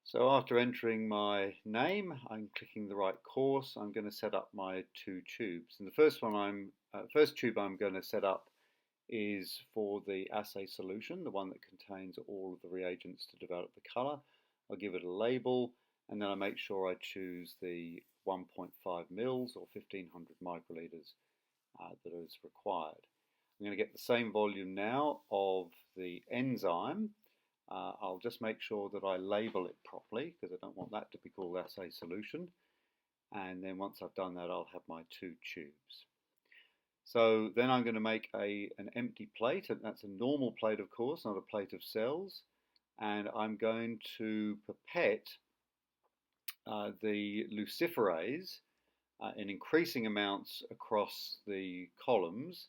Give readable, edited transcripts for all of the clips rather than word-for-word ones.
So after entering my name, I'm clicking the right course. I'm going to set up my two tubes. And the first tube I'm going to set up is for the assay solution, the one that contains all of the reagents to develop the color. I'll give it a label, and then I make sure I choose the 1.5 mils or 1500 microliters that is required. I'm going to get the same volume now of the enzyme. I'll just make sure that I label it properly because I don't want that to be called assay solution. And then once I've done that, I'll have my two tubes. So then I'm going to make an empty plate, and that's a normal plate, of course, not a plate of cells. And I'm going to pipette the luciferase in increasing amounts across the columns.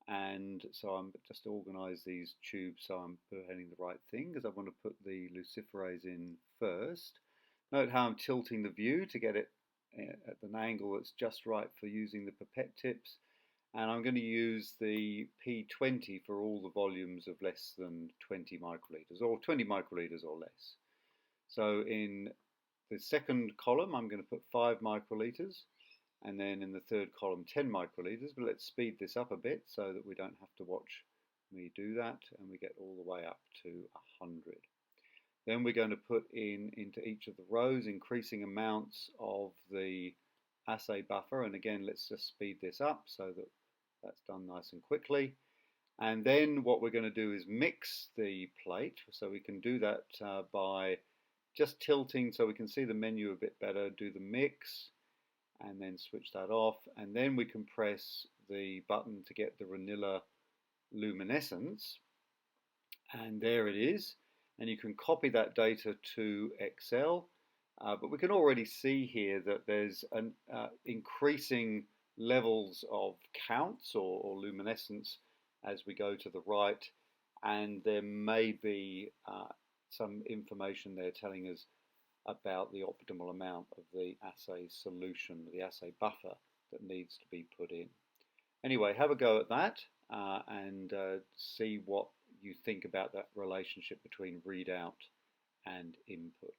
And so I'm just organize these tubes so I'm heading the right thing, because I want to put the luciferase in first. Note how I'm tilting the view to get it at an angle that's just right for using the pipette tips. And I'm going to use the P20 for all the volumes of less than 20 microliters, or 20 microliters or less. So in the second column, I'm going to put 5 microliters. And then in the third column, 10 microliters. But let's speed this up a bit so that we don't have to watch me do that. And we get all the way up to 100. Then we're going to put into each of the rows increasing amounts of the assay buffer. And again, let's just speed this up so that that's done nice and quickly. And then what we're going to do is mix the plate. So we can do that by just tilting so we can see the menu a bit better. Do the mix, and then switch that off, and then we can press the button to get the renilla luminescence, and there it is. And you can copy that data to Excel, but we can already see here that there's an increasing levels of counts or luminescence as we go to the right, and there may be some information there telling us about the optimal amount of the assay solution, the assay buffer that needs to be put in. Anyway, have a go at that and see what you think about that relationship between readout and input.